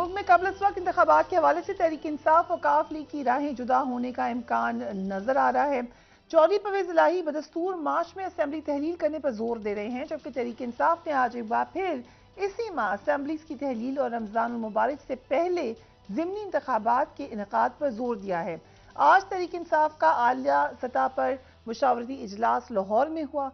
मुल्क में कबल वक्त इंतखाबात के हवाले से तहरीक इंसाफ और काफ लीग की राहें जुदा होने का इम्कान नजर आ रहा है। चौधरी परवेज इलाही बदस्तूर मार्च में असम्बली तहलील करने पर जोर दे रहे हैं, जबकि तहरीक इंसाफ ने आज एक बार फिर इसी माह असम्बलीज की तहलील और रमजान मुबारक से पहले ज़िमनी इंतखाबात के इनेकाद पर जोर दिया है। आज तहरीक इंसाफ का आलिया सतह पर मुशावरती इजलास लाहौर में हुआ,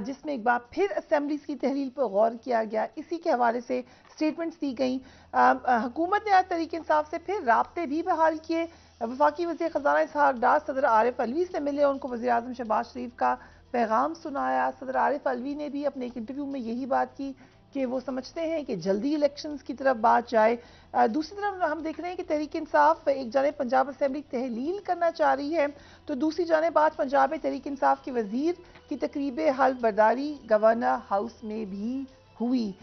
जिसमें एक बार फिर असम्बलीज की तहलील पर गौर किया गया। इसी के हवाले से स्टेटमेंट्स दी गई। हुकूमत ने आज तहरीक इंसाफ से फिर राब्ते भी बहाल किए। वफाकी वज़ीर ख़जाना इसहाक डार सदर आरिफ अलवी से मिले, उनको वज़ीर आज़म शहबाज शरीफ का पैगाम सुनाया। सदर आरिफ अलवी ने भी अपने एक इंटरव्यू में यही बात की कि वो समझते हैं कि जल्दी इलेक्शंस की तरफ बात जाए। दूसरी तरफ हम देख रहे हैं कि तहरीक इंसाफ एक जानिब पंजाब असम्बली तहलील करना चाह रही है, तो दूसरी जानिब आज पंजाब में तहरीक इंसाफ के वजीर की तकरीब हल्फ बर्दारी गवर्नर हाउस में भी हुई,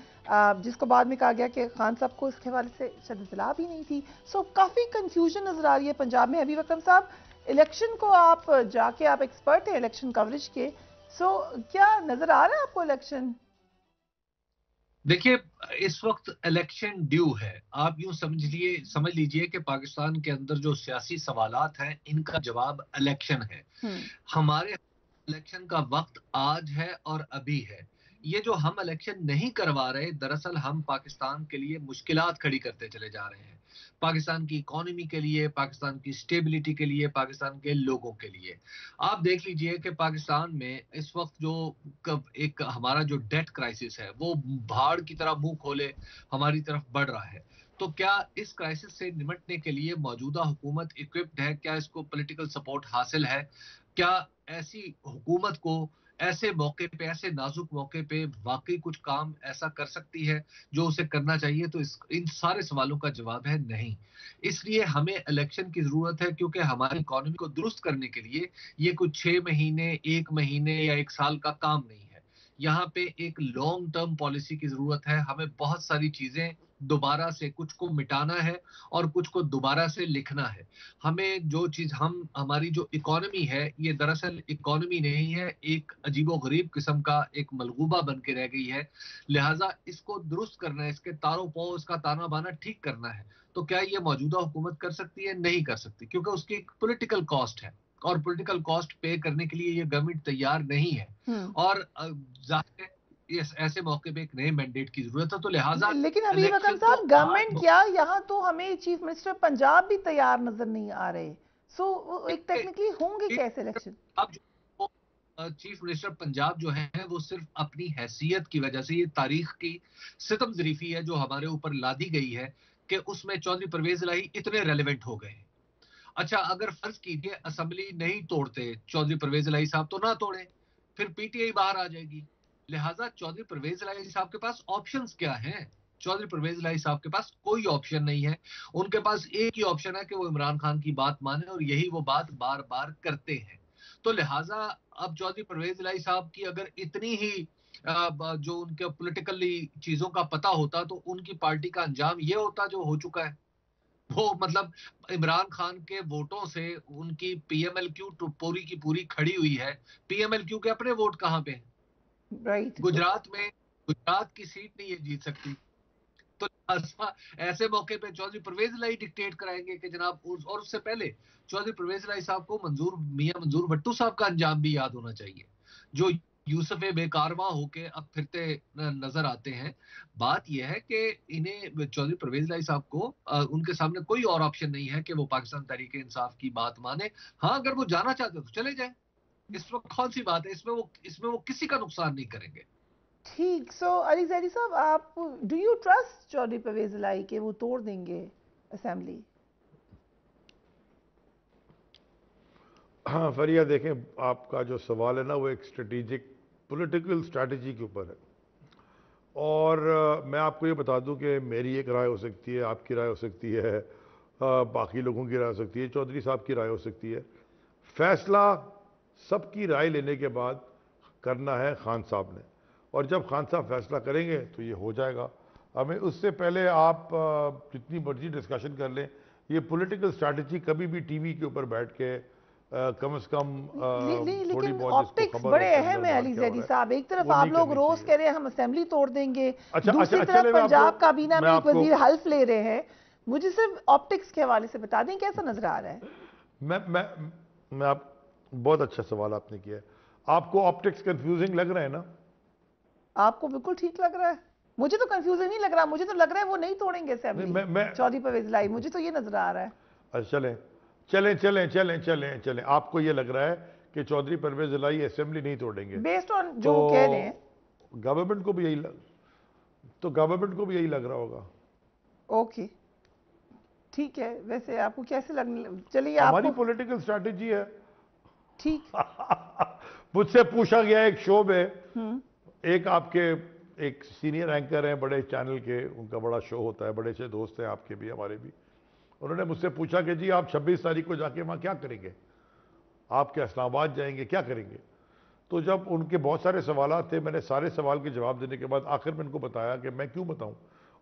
जिसको बाद में कहा गया कि खान साहब को इसके हवाले से शायद इत्तला भी नहीं थी। सो काफ़ी कंफ्यूजन नजर आ रही है पंजाब में। हबीब अकरम साहब, इलेक्शन को आप जाके आप एक्सपर्ट हैं इलेक्शन कवरेज के, सो क्या नजर आ रहा है आपको इलेक्शन? देखिए, इस वक्त इलेक्शन ड्यू है। आप यूं समझ लीजिए कि पाकिस्तान के अंदर जो सियासी सवालात हैं, इनका जवाब इलेक्शन है। हमारे इलेक्शन का वक्त आज है और अभी है। ये जो हम इलेक्शन नहीं करवा रहे, दरअसल हम पाकिस्तान के लिए मुश्किलात खड़ी करते चले जा रहे हैं। पाकिस्तान की इकोनॉमी के लिए, पाकिस्तान की स्टेबिलिटी के लिए, पाकिस्तान के लोगों के लिए। आप देख लीजिए कि पाकिस्तान में इस वक्त जो एक हमारा जो डेट क्राइसिस है, वो भाड़ की तरह मुंह खोले हमारी तरफ बढ़ रहा है। तो क्या इस क्राइसिस से निपटने के लिए मौजूदा हुकूमत इक्विप्ड है? क्या इसको पॉलिटिकल सपोर्ट हासिल है? क्या ऐसी हुकूमत को ऐसे मौके पे, ऐसे नाजुक मौके पे वाकई कुछ काम ऐसा कर सकती है जो उसे करना चाहिए? तो इन सारे सवालों का जवाब है नहीं। इसलिए हमें इलेक्शन की जरूरत है, क्योंकि हमारी इकोनॉमी को दुरुस्त करने के लिए ये कुछ 6 महीने, 1 महीने या 1 साल का काम नहीं है। यहाँ पे एक लॉन्ग टर्म पॉलिसी की जरूरत है। हमें बहुत सारी चीजें दोबारा से, कुछ को मिटाना है और कुछ को दोबारा से लिखना है। हमें जो चीज हमारी जो इकोनॉमी है, ये दरअसल इकोनॉमी नहीं है, एक अजीबोगरीब किस्म का एक मलगूबा बन के रह गई है। लिहाजा इसको दुरुस्त करना है, इसके तारों पौ, इसका ताना बाना ठीक करना है। तो क्या ये मौजूदा हुकूमत कर सकती है? नहीं कर सकती, क्योंकि उसकी एक पॉलिटिकल कॉस्ट है और पॉलिटिकल कॉस्ट पे करने के लिए ये गवर्नमेंट तैयार नहीं है। और जाहिर है ऐसे मौके पे एक नए मैंडेट की जरूरत है। तो लिहाजा लेकिन हबीब अकरम साहब, गवर्नमेंट क्या, यहाँ तो हमें चीफ मिनिस्टर पंजाब भी तैयार नजर नहीं आ रहे। सो एक टेक्निकली होंगे कैसे इलेक्शन? अब चीफ मिनिस्टर पंजाब जो है वो सिर्फ अपनी हैसियत की वजह से, ये तारीख की सितम ज़रीफी है जो हमारे ऊपर लादी गई है कि उसमें चौधरी परवेज इलाही इतने रेलेवेंट हो गए। अच्छा, अगर फर्ज कीजिए असेंबली नहीं तोड़ते चौधरी परवेज इलाही साहब, तो ना तोड़े, फिर पीटीआई बाहर आ जाएगी। लिहाजा चौधरी परवेज इलाही साहब के पास ऑप्शंस क्या हैं? चौधरी परवेज इलाही साहब के पास कोई ऑप्शन नहीं है। उनके पास एक ही ऑप्शन है कि वो इमरान खान की बात माने, और यही वो बात बार बार करते हैं। तो लिहाजा अब चौधरी परवेज इलाही साहब की अगर इतनी ही जो उनके पॉलिटिकली चीजों का पता होता, तो उनकी पार्टी का अंजाम ये होता जो हो चुका है। वो मतलब इमरान खान के वोटों से उनकी पीएमएलक्यू पूरी की पूरी खड़ी हुई है। पीएमएलक्यू के अपने वोट कहां पे हैं? राइट। गुजरात की सीट नहीं है जीत सकती। तो ऐसे मौके पे चौधरी परवेज इलाही डिक्टेट कराएंगे कि जनाब, और उससे पहले चौधरी परवेज इलाही साहब को मियां मंजूर भट्टू साहब का अंजाम भी याद होना चाहिए, जो यूसुफ बेकारवा होके अब फिरते नजर आते हैं। बात यह है कि इन्हें, चौधरी परवेज इलाही साहब को उनके सामने कोई और ऑप्शन नहीं है कि वो पाकिस्तान तहरीक इंसाफ की बात माने। हाँ, अगर वो जाना चाहते तो चले जाए, इस वक्त कौन सी बात है, इसमें वो किसी का नुकसान नहीं करेंगे। ठीक। सो अली जैदी साहब, आप do you trust Chaudhry Pervez Elahi के वो तोड़ देंगे असेंबली? हाँ फरिया, देखें, आपका जो सवाल है ना, वो एक स्ट्रेटेजिक पॉलिटिकल स्ट्रैटेजी के ऊपर है। और मैं आपको ये बता दूं कि मेरी एक राय हो सकती है, आपकी राय हो सकती है, बाकी लोगों की राय हो सकती है, चौधरी साहब की राय हो सकती है। फैसला सबकी राय लेने के बाद करना है खान साहब ने, और जब खान साहब फैसला करेंगे तो ये हो जाएगा। हमें उससे पहले आप जितनी मर्जी डिस्कशन कर लें, ये पॉलिटिकल स्ट्रैटेजी कभी भी टीवी के ऊपर बैठ के कम से कम थोड़ी लेकिन बहुत ऑप्टिक्स बड़े अहम है अली जैदी साहब। एक तरफ आप लोग रोज कह रहे हैं हम असेंबली तोड़ देंगे, दूसरी तरफ पंजाब काबीना में एक वजीर हल्फ ले रहे हैं। मुझे सिर्फ ऑप्टिक्स के हवाले से बता दें, कैसा नजर आ रहा है? मैं आप बहुत अच्छा सवाल आपने किया है। आपको ऑप्टिक्स कंफ्यूजिंग लग रहा है ना? आपको बिल्कुल ठीक लग रहा है। मुझे तो कंफ्यूजन नहीं लग रहा, मुझे तो लग रहा है वो नहीं तोड़ेंगे असेंबली चौधरी परवेज इलाही, मुझे तो ये नजर आ रहा है। अच्छा चलें, आपको ये लग रहा है कि चौधरी परवेज इलाही असेंबली नहीं तोड़ेंगे बेस्ड ऑन जो वो कह रहे हैं। गवर्नमेंट को भी यही लग रहा होगा। ओके ठीक है, वैसे आपको कैसे लगने, चलिए हमारी पॉलिटिकल स्ट्रैटेजी है। ठीक मुझसे पूछा गया एक शो में, एक आपके एक सीनियर एंकर हैं बड़े चैनल के, उनका बड़ा शो होता है, बड़े से दोस्त हैं आपके भी हमारे भी। उन्होंने मुझसे पूछा कि जी आप 26 तारीख को जाके वहाँ क्या करेंगे, आप क्या इस्लामाबाद जाएंगे, क्या करेंगे? तो जब उनके बहुत सारे सवाल थे, मैंने सारे सवाल के जवाब देने के बाद आखिर में उनको बताया कि मैं क्यों बताऊं।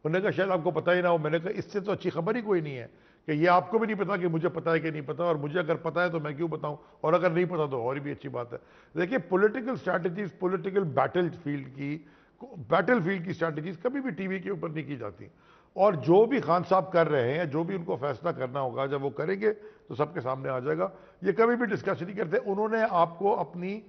उन्होंने कहा शायद आपको पता ही ना हो। मैंने कहा इससे तो अच्छी खबर ही कोई नहीं है कि ये आपको भी नहीं पता कि मुझे पता है कि नहीं पता, और मुझे अगर पता है तो मैं क्यों बताऊं, और अगर नहीं पता तो और भी अच्छी बात है। देखिए पॉलिटिकल स्ट्रैटेजीज, पॉलिटिकल बैटलफील्ड की स्ट्रैटेजीज कभी भी टीवी के ऊपर नहीं की जाती। और जो भी खान साहब कर रहे हैं, जो भी उनको फैसला करना होगा, जब वो करेंगे तो सबके सामने आ जाएगा। ये कभी भी डिस्कस नहीं करते। उन्होंने आपको अपनी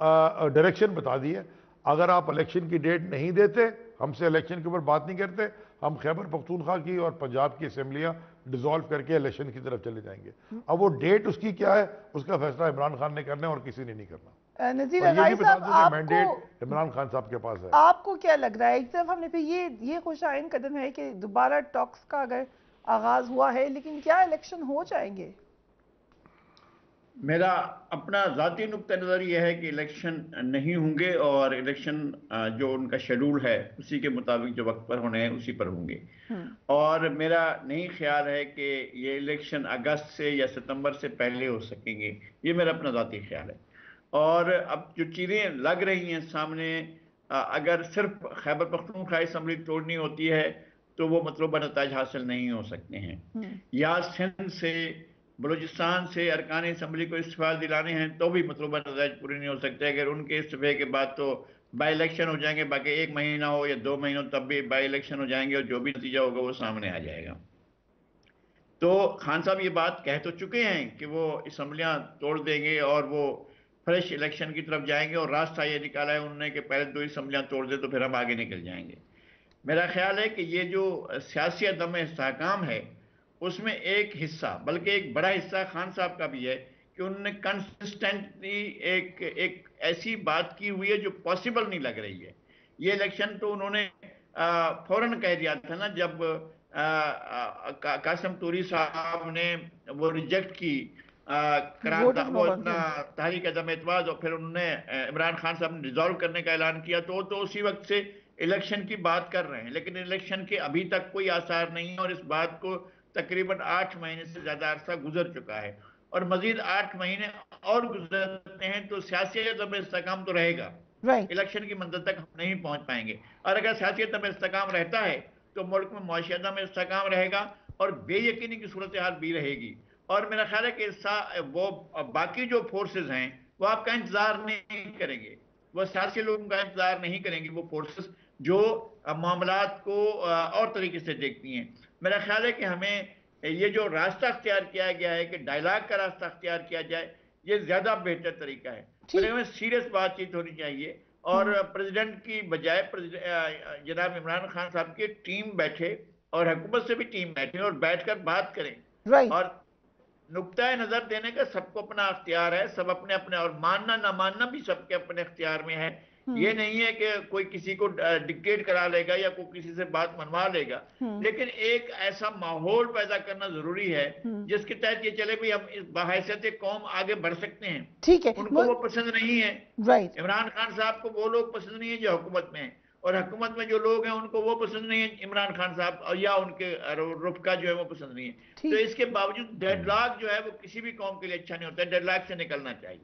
डायरेक्शन बता दी है। अगर आप इलेक्शन की डेट नहीं देते, हमसे इलेक्शन के ऊपर बात नहीं करते, हम खैबर पख्तूनख्वा की और पंजाब की असेंबलियां डिसॉल्व करके इलेक्शन की तरफ चले जाएंगे। अब वो डेट उसकी क्या है, उसका फैसला इमरान खान ने करना है और किसी ने नहीं करना। नज़ीर और ये अगाई भी बता साहब, दूं कि मैंडेट इमरान खान साहब के पास है। आपको क्या लग रहा है, एक तरफ हमने फिर ये खुशाइन कदम है कि दोबारा टॉक्स का अगर आगाज हुआ है, लेकिन क्या इलेक्शन हो जाएंगे? मेरा अपना ज़ाती नुक्ता नज़र यह है कि इलेक्शन नहीं होंगे, और इलेक्शन जो उनका शेड्यूल है उसी के मुताबिक जो वक्त पर होने हैं उसी पर होंगे। और मेरा नहीं ख्याल है कि ये इलेक्शन अगस्त से या सितंबर से पहले हो सकेंगे, ये मेरा अपना ज़ाती ख्याल है। और अब जो चीज़ें लग रही हैं सामने, अगर सिर्फ खैबर पख्तूनख्वा असेंबली तोड़नी होती है तो वो मतलूबा नताइज हासिल नहीं हो सकते हैं, या सिंध से बलूचिस्तान से अरकान असम्बली को इस्तीफा दिलाने हैं तो भी मतलूबा नताइज पूरे नहीं हो सकते। अगर उनके इस्तीफे के बाद तो बाई इलेक्शन हो जाएंगे, बाकी 1 महीना हो या 2 महीनों तब भी बाई इलेक्शन हो जाएंगे, और जो भी नतीजा होगा वो सामने आ जाएगा। तो खान साहब ये बात कह तो चुके हैं कि वो असम्बलियां तोड़ देंगे और वो फ्रेश इलेक्शन की तरफ जाएंगे, और रास्ता ये निकाला है उन्होंने कि पहले 2 असम्बलियां तोड़ दे तो फिर हम आगे निकल जाएंगे। मेरा ख्याल है कि ये जो सियासी अदम इस्तेहकाम है उसमें एक हिस्सा, बल्कि एक बड़ा हिस्सा खान साहब का भी है कि उन्होंने कंसिस्टेंटली एक ऐसी बात की हुई है जो पॉसिबल नहीं लग रही है। ये इलेक्शन तो उन्होंने फौरन कह दिया था ना, जब कासिम तूरी साहब ने वो रिजेक्ट की करार वो अपना तहरीक अदम एतमाद, और फिर उन्होंने इमरान खान साहब ने डिसॉल्व करने का ऐलान किया, तो उसी वक्त से इलेक्शन की बात कर रहे हैं। लेकिन इलेक्शन के अभी तक कोई आसार नहीं है, और इस बात को तकरीबन 8 महीने से ज्यादा अरसा गुजर चुका है, और मजीद 8 महीने और गुजरते हैं तो सियासी अदम इस्तेहकाम तो रहेगा। इलेक्शन की मंजिल तक हम नहीं पहुंच पाएंगे, और अगर सियासी अदम इस्तेहकाम रहता है तो मुल्क में मुआशी अदम इस्तेहकाम रहेगा और बेयकीनी की सूरत हाल भी रहेगी। और मेरा ख्याल है कि वो बाकी जो फोर्सेज हैं वो आपका इंतजार नहीं करेंगे, वो सियासी लोगों का इंतजार नहीं करेंगे, वो फोर्सेस जो मामलात को और तरीके से देखती हैं। मेरा ख्याल है कि हमें ये जो रास्ता अख्तियार किया गया है कि डायलॉग का रास्ता अख्तियार किया जाए, ये ज्यादा बेहतर तरीका है। मेरे में सीरियस बातचीत होनी चाहिए, और प्रेसिडेंट की बजाय जनाब इमरान खान साहब की टीम बैठे और हुकूमत से भी टीम बैठे और बैठकर बात करें। और नुक्ता नजर देने का सबको अपना अख्तियार है, सब अपने अपने, और मानना ना मानना भी सबके अपने अख्तियार में है। ये नहीं है कि कोई किसी को डिक्टेट करा लेगा या कोई किसी से बात मनवा लेगा, लेकिन एक ऐसा माहौल पैदा करना जरूरी है जिसके तहत ये चले भी हम इस बहैसियत कौम आगे बढ़ सकते हैं। ठीक है, उनको वो पसंद नहीं है, राइट, इमरान खान साहब को वो लोग पसंद नहीं है जो हुकूमत में है, और हुकूमत में जो लोग हैं उनको वो पसंद नहीं है इमरान खान साहब, और या उनके रुफका जो है वो पसंद नहीं है। तो इसके बावजूद डेडलॉक जो है वो किसी भी कौम के लिए अच्छा नहीं होता है, डेडलॉक से निकलना चाहिए।